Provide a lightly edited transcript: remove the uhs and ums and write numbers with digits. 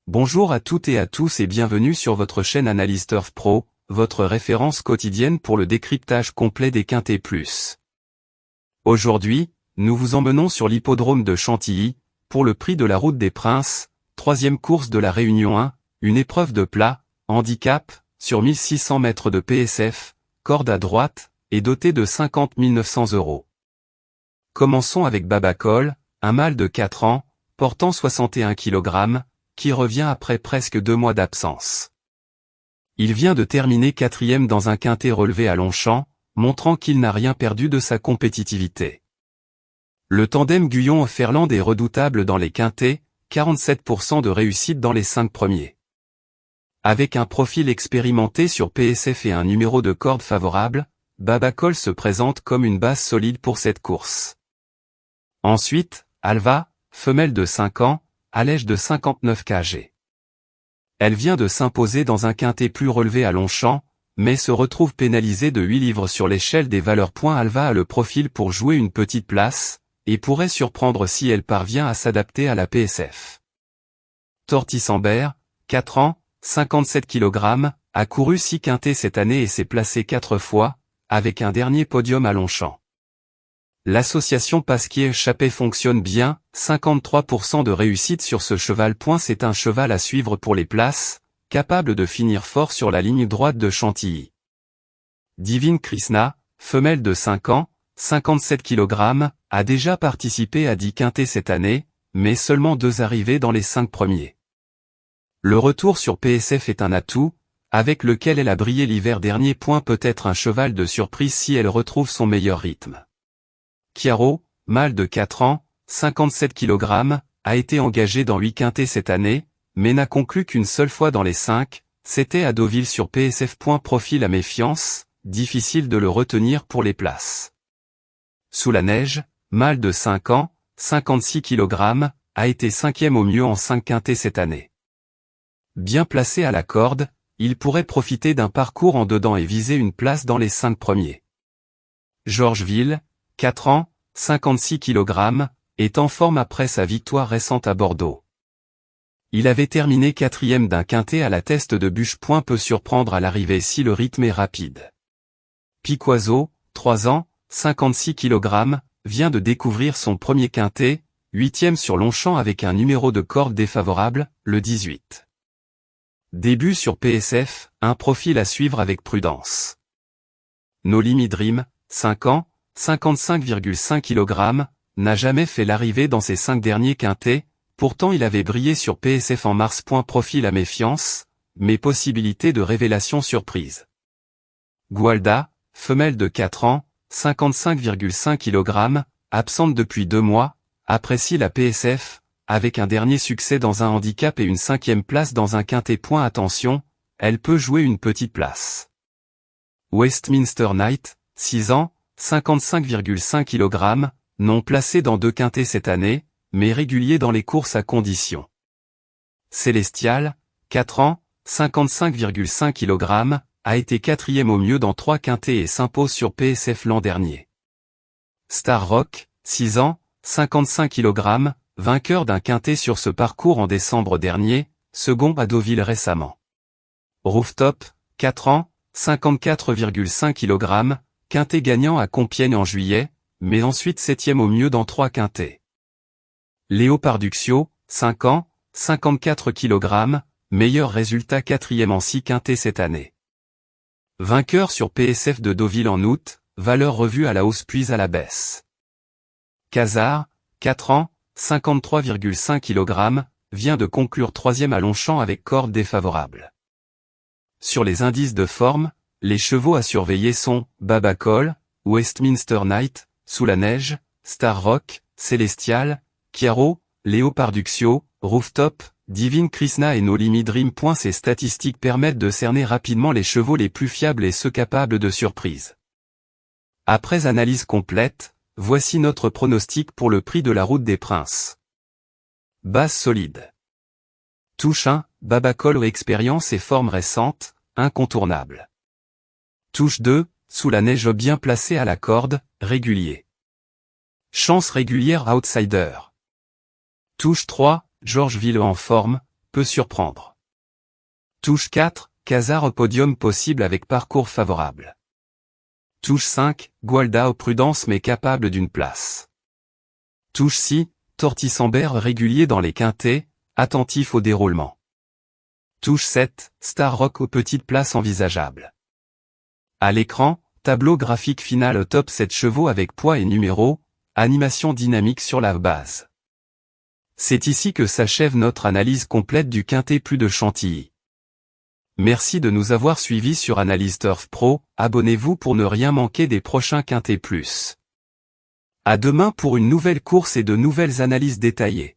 Bonjour à toutes et à tous et bienvenue sur votre chaîne Analyse Turf Pro, votre référence quotidienne pour le décryptage complet des quintés plus. Aujourd'hui, nous vous emmenons sur l'hippodrome de Chantilly, pour le prix de la Route des Princes, troisième course de la Réunion 1, une épreuve de plat, handicap, sur 1600 mètres de PSF, corde à droite, et dotée de 50 900 €. Commençons avec Babacol, un mâle de 4 ans, portant 61 kg, qui revient après presque 2 mois d'absence. Il vient de terminer 4e dans un quintet relevé à Longchamp, montrant qu'il n'a rien perdu de sa compétitivité. Le tandem Guyon-Ferland est redoutable dans les quintets, 47% de réussite dans les 5 premiers. Avec un profil expérimenté sur PSF et un numéro de corde favorable, Babacol se présente comme une base solide pour cette course. Ensuite, Alva, femelle de 5 ans, allège de 59 kg. Elle vient de s'imposer dans un quintet plus relevé à Longchamp, mais se retrouve pénalisée de 8 livres sur l'échelle des valeurs. Alva a le profil pour jouer une petite place, et pourrait surprendre si elle parvient à s'adapter à la PSF. Tortisambert, 4 ans, 57 kg, a couru 6 quintets cette année et s'est placé 4 fois, avec un dernier podium à Longchamp. L'association Pasquier-Chappé fonctionne bien, 53% de réussite sur ce cheval. C'est un cheval à suivre pour les places, capable de finir fort sur la ligne droite de Chantilly. Divine Krishna, femelle de 5 ans, 57 kg, a déjà participé à 10 quintets cette année, mais seulement 2 arrivées dans les 5 premiers. Le retour sur PSF est un atout, avec lequel elle a brillé l'hiver dernier. Peut être un cheval de surprise si elle retrouve son meilleur rythme. Chiaro, mâle de 4 ans, 57 kg, a été engagé dans 8 quintets cette année, mais n'a conclu qu'une seule fois dans les 5, c'était à Deauville sur PSF. Profil à méfiance, difficile de le retenir pour les places. Sous la neige, mâle de 5 ans, 56 kg, a été 5e au mieux en 5 quintets cette année. Bien placé à la corde, il pourrait profiter d'un parcours en dedans et viser une place dans les 5 premiers. Georgeville, 4 ans, 56 kg, est en forme après sa victoire récente à Bordeaux. Il avait terminé 4e d'un quintet à la Teste de Bûche. Peut surprendre à l'arrivée si le rythme est rapide. Piquoiseau, 3 ans, 56 kg, vient de découvrir son premier quintet, 8e sur Longchamp avec un numéro de corde défavorable, le 18. Début sur PSF, un profil à suivre avec prudence. No Limit Dream, 5 ans, 55,5 kg, n'a jamais fait l'arrivée dans ses 5 derniers quintets, pourtant il avait brillé sur PSF en mars. Profil à méfiance, mais possibilité de révélation surprise. Gualda, femelle de 4 ans, 55,5 kg, absente depuis 2 mois, apprécie la PSF, avec un dernier succès dans un handicap et une 5e place dans un quintet. Attention, elle peut jouer une petite place. Westminster Knight, 6 ans, 55,5 kg, non placé dans 2 quintets cette année, mais régulier dans les courses à condition. Célestial, 4 ans, 55,5 kg, a été 4e au mieux dans 3 quintets et s'impose sur PSF l'an dernier. Star Rock, 6 ans, 55 kg, vainqueur d'un quintet sur ce parcours en décembre dernier, second à Deauville récemment. Rooftop, 4 ans, 54,5 kg, quintet gagnant à Compiègne en juillet, mais ensuite 7e au mieux dans 3 quintets. Léoparduxio, 5 ans, 54 kg, meilleur résultat 4e en 6 quintets cette année. Vainqueur sur PSF de Deauville en août, valeur revue à la hausse puis à la baisse. Casar, 4 ans, 53,5 kg, vient de conclure 3e à Longchamp avec corde défavorable. Sur les indices de forme, les chevaux à surveiller sont Babacol, Westminster Knight, Sous la neige, Star Rock, Célestial, Chiaro, Léoparduxio, Rooftop, Divine Krishna et No Limit Dream. Ces statistiques permettent de cerner rapidement les chevaux les plus fiables et ceux capables de surprise. Après analyse complète, voici notre pronostic pour le prix de la Route des Princes. Base solide. Touche 1, Babacol expérience et forme récente, incontournable. Touche 2, Sous la neige bien placé à la corde, régulier. Chance régulière outsider. Touche 3, Georgeville en forme, peut surprendre. Touche 4, Casar au podium possible avec parcours favorable. Touche 5, Gualda aux prudences mais capable d'une place. Touche 6, Tortisambert régulier dans les quintets, attentif au déroulement. Touche 7, Star Rock aux petites places envisageables. À l'écran, tableau graphique final au top 7 chevaux avec poids et numéros, animation dynamique sur la base. C'est ici que s'achève notre analyse complète du quintet plus de Chantilly. Merci de nous avoir suivis sur Analyse Turf Pro, abonnez-vous pour ne rien manquer des prochains quintets plus. À demain pour une nouvelle course et de nouvelles analyses détaillées.